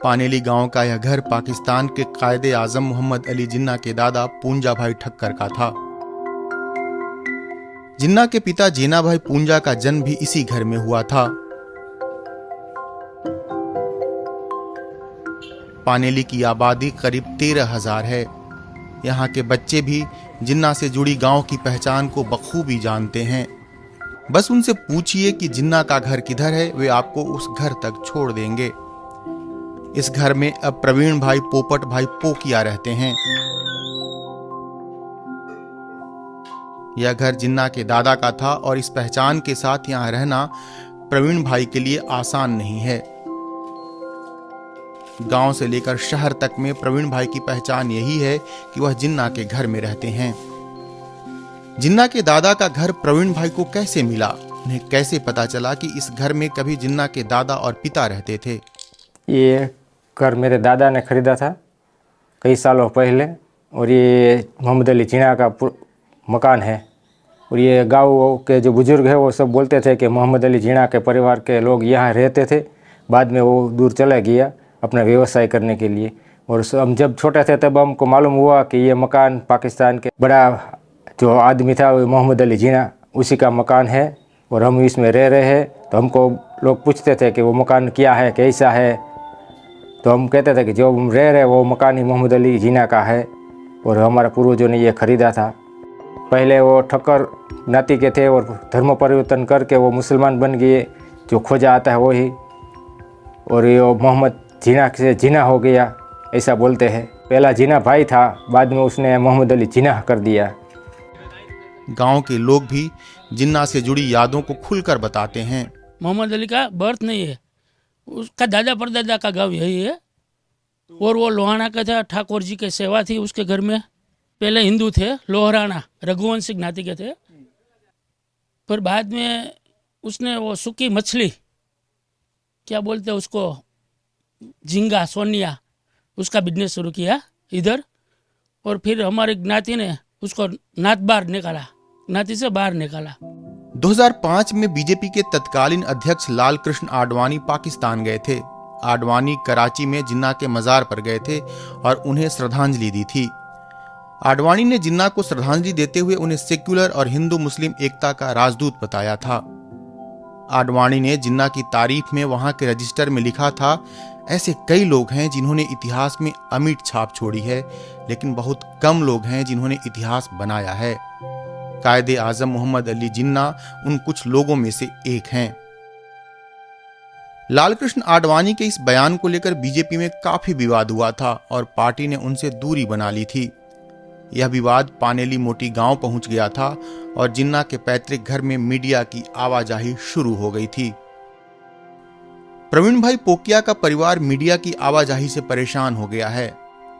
पानेली गांव का यह घर पाकिस्तान के कायदे आजम मोहम्मद अली जिन्ना के दादा पूंजा भाई ठक्कर का था। जिन्ना के पिता जेना भाई पूंजा का जन्म भी इसी घर में हुआ था। पानेली की आबादी करीब 13,000 है। यहाँ के बच्चे भी जिन्ना से जुड़ी गांव की पहचान को बखूबी जानते हैं। बस उनसे पूछिए कि जिन्ना का घर किधर है, वे आपको उस घर तक छोड़ देंगे। इस घर में अब प्रवीण भाई पोपट भाई पोकिया रहते हैं। यह घर जिन्ना के दादा का था और इस पहचान के साथ यहाँ रहना प्रवीण भाई के लिए आसान नहीं है। गांव से लेकर शहर तक में प्रवीण भाई की पहचान यही है कि वह जिन्ना के घर में रहते हैं। जिन्ना के दादा का घर प्रवीण भाई को कैसे मिला, उन्हें कैसे पता चला कि इस घर में कभी जिन्ना के दादा और पिता रहते थे? ये घर मेरे दादा ने खरीदा था कई सालों पहले और ये मोहम्मद अली जिन्ना का मकान है। और ये गांव के जो बुजुर्ग हैं वो सब बोलते थे कि मोहम्मद अली जिन्ना के परिवार के लोग यहाँ रहते थे। बाद में वो दूर चला गया अपना व्यवसाय करने के लिए। और हम जब छोटे थे तब हमको मालूम हुआ कि ये मकान पाकिस्तान के बड़ा जो आदमी था वो मोहम्मद अली जिन्ना, उसी का मकान है और हम इसमें रह रहे हैं। तो हमको लोग पूछते थे कि वो मकान क्या है, कैसा है, तो हम कहते थे कि जो हम रह रहे वो मकान ही मोहम्मद अली जिन्ना का है और हमारे पूर्वजों ने ये खरीदा था। पहले वो ठक्कर नाती के थे और धर्म परिवर्तन करके वो मुसलमान बन गए, जो खोजा आता है वही, और ये मोहम्मद जिन्ना से जिन्ना हो गया ऐसा बोलते हैं। पहला जिन्ना भाई था, बाद में उसने मोहम्मद अली जिन्ना कर दिया। गांव के लोग भी जिन्ना से जुड़ी यादों को खुलकर बताते हैं। मोहम्मद अली का बर्थ नहीं है, उसका दादा परदादा का गांव यही है और वो लोहाना का था। ठाकुर जी की सेवा थी उसके घर में। पहले हिंदू थे, लोहराना रघुवंशी ज्ञाति के थे। फिर बाद में उसने वो सूखी मछली क्या बोलते हैं उसको, झींगा सोनिया, उसका बिजनेस शुरू किया इधर। और फिर हमारे ज्ञाति ने उसको ज्ञाति से बाहर निकाला। 2005 में बीजेपी के तत्कालीन अध्यक्ष लाल कृष्ण आडवाणी पाकिस्तान गए थे। आडवाणी कराची में जिन्ना के मजार पर गए थे और उन्हें श्रद्धांजलि दी थी। आडवाणी ने जिन्ना को श्रद्धांजलि देते हुए उन्हें सेक्युलर और हिंदू मुस्लिम एकता का राजदूत बताया था। आडवाणी ने जिन्ना की तारीफ में वहां के रजिस्टर में लिखा था, ऐसे कई लोग हैं जिन्होंने इतिहास में अमिट छाप छोड़ी है, लेकिन बहुत कम लोग हैं जिन्होंने इतिहास बनाया है। कायदे आजम मोहम्मद अली जिन्ना उन कुछ लोगों में से एक हैं। लालकृष्ण आडवाणी के इस बयान को लेकर बीजेपी में काफी विवाद हुआ था और पार्टी ने उनसे दूरी बना ली थी। यह विवाद पानेली मोटी गांव पहुंच गया था और जिन्ना के पैतृक घर में मीडिया की आवाजाही शुरू हो गई थी। प्रवीण भाई पोकिया का परिवार मीडिया की आवाजाही से परेशान हो गया है।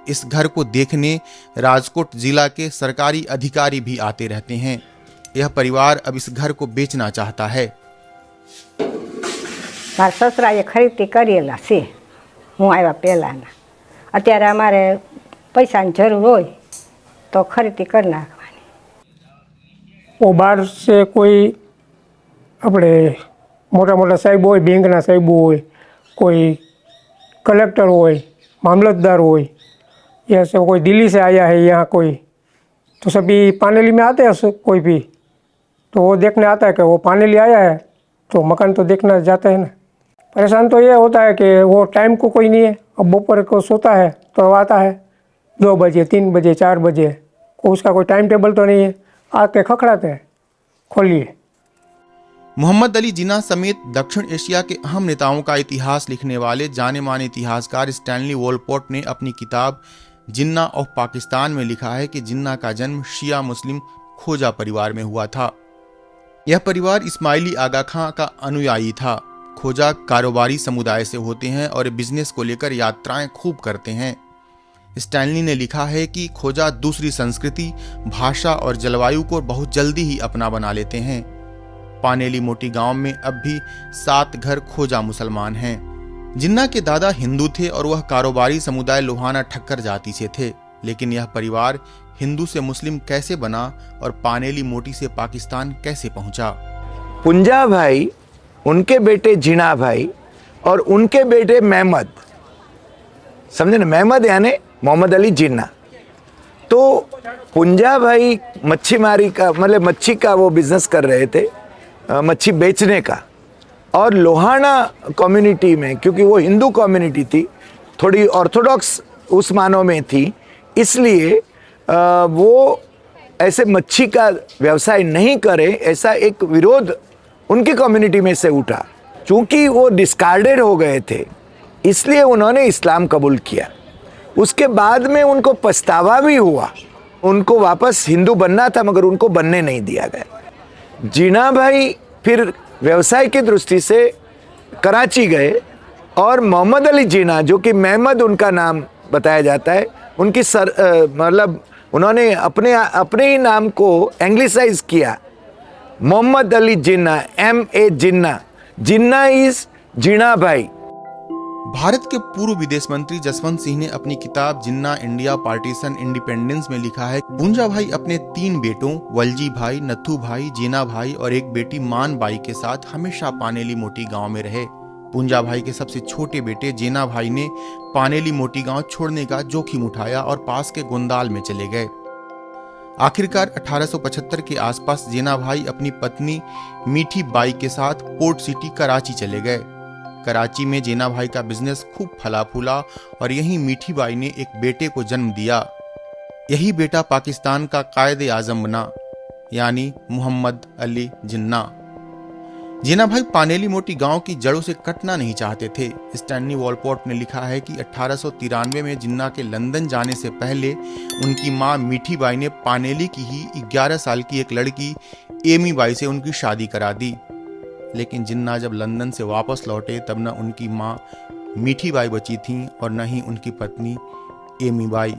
इस घर को देखने राजकोट जिला के सरकारी अधिकारी भी आते रहते हैं। यह परिवार अब इस घर को बेचना चाहता है। ससराए खरीदी करेला से हूँ आया पहलाना, अत्यारे अमारे पैसानी जरूर हो तो खरीदी कर नाखवानी। वो बाहर से कोई अपने मोटा मोटा साहेब हो, बैंकना साहेब हो, कोई कलेक्टर हो, मामलतदार हो, या सब कोई दिल्ली से आया है यहाँ कोई, तो सभी पानेली में आते हैं। कोई भी तो वो देखने आता है कि वो पानेली आया है, तो मकान तो देखना जाता है ना। परेशान तो ये होता है कि वो टाइम को कोई नहीं है। अब दोपहर को सोता है तो आता है 2 बजे 3 बजे 4 बजे, को उसका कोई टाइम टेबल तो नहीं है। आके खखड़ाते हैं, खोलिए। मोहम्मद अली जिन्ना समेत दक्षिण एशिया के अहम नेताओं का इतिहास लिखने वाले जाने माने इतिहासकार स्टैनली वॉलपोर्ट ने अपनी किताब जिन्ना ऑफ पाकिस्तान में लिखा है कि जिन्ना का जन्म शिया मुस्लिम खोजा परिवार में हुआ था। यह परिवार इस्माइली आगा खां का अनुयायी था। खोजा कारोबारी समुदाय से होते हैं और बिजनेस को लेकर यात्राएं खूब करते हैं। स्टैनली ने लिखा है कि खोजा दूसरी संस्कृति, भाषा और जलवायु को बहुत जल्दी ही अपना बना लेते हैं। पानेली मोटी गांव में अब भी 7 घर खोजा मुसलमान हैं। जिन्ना के दादा हिंदू थे और वह कारोबारी समुदाय लोहाना ठक्कर जाति से थे, लेकिन यह परिवार हिंदू से मुस्लिम कैसे बना और पानेली मोटी से पाकिस्तान कैसे पहुंचा? पूंजा भाई, उनके बेटे जिन्ना भाई और उनके बेटे मेहमद, समझे ना, महमद यानी मोहम्मद अली जिन्ना। तो पुंजा भाई मच्छीमारी का मतलब मच्छी का वो बिजनेस कर रहे थे, मच्छी बेचने का। और लोहाना कम्युनिटी में, क्योंकि वो हिंदू कम्युनिटी थी, थोड़ी ऑर्थोडॉक्स उस मानों में थी, इसलिए वो ऐसे मच्छी का व्यवसाय नहीं करे, ऐसा एक विरोध उनकी कम्युनिटी में से उठा। चूँकि वो डिस्कार्डेड हो गए थे, इसलिए उन्होंने इस्लाम कबूल किया। उसके बाद में उनको पछतावा भी हुआ, उनको वापस हिंदू बनना था मगर उनको बनने नहीं दिया गया। जीना भाई फिर व्यवसाय की दृष्टि से कराची गए और मोहम्मद अली जीना, जो कि महमद उनका नाम बताया जाता है, उनकी मतलब उन्होंने अपने ही नाम को एंग्लिसाइज किया, Mohammad Ali Jinnah, MA Jinnah. Jinnah is जीना भाई। भारत के पूर्व विदेश मंत्री जसवंत सिंह ने अपनी किताब जिन्ना इंडिया पार्टीशन इंडिपेंडेंस में लिखा है, पूंजा भाई अपने 3 बेटों वलजी भाई, नथु भाई, जीना भाई और एक बेटी मान बाई के साथ हमेशा पानेली मोटी गांव में रहे। पूंजा भाई के सबसे छोटे बेटे जेना भाई ने पानेली मोटी गांव छोड़ने का जोखिम उठाया और पास के गोंदाल में चले गए। आखिरकार 1875 के आसपास जेना भाई अपनी पत्नी मीठी बाई के साथ पोर्ट सिटी कराची चले गए। कराची में जेना भाई का बिजनेस खूब फला फूला और यहीं मीठी बाई ने एक बेटे को जन्म दिया। यही बेटा पाकिस्तान का कायदे आजम बना, यानी मोहम्मद अली जिन्ना। जीना भाई पानेली मोटी गांव की जड़ों से कटना नहीं चाहते थे। स्टैनली वॉलपोर्ट ने लिखा है कि 1893 में जिन्ना के लंदन जाने से पहले उनकी मां मीठी बाई ने पानेली की ही 11 साल की एक लड़की एमी बाई से उनकी शादी करा दी। लेकिन जिन्ना जब लंदन से वापस लौटे तब न उनकी मां मीठी बाई बची थीं और न ही उनकी पत्नी एमी बाई।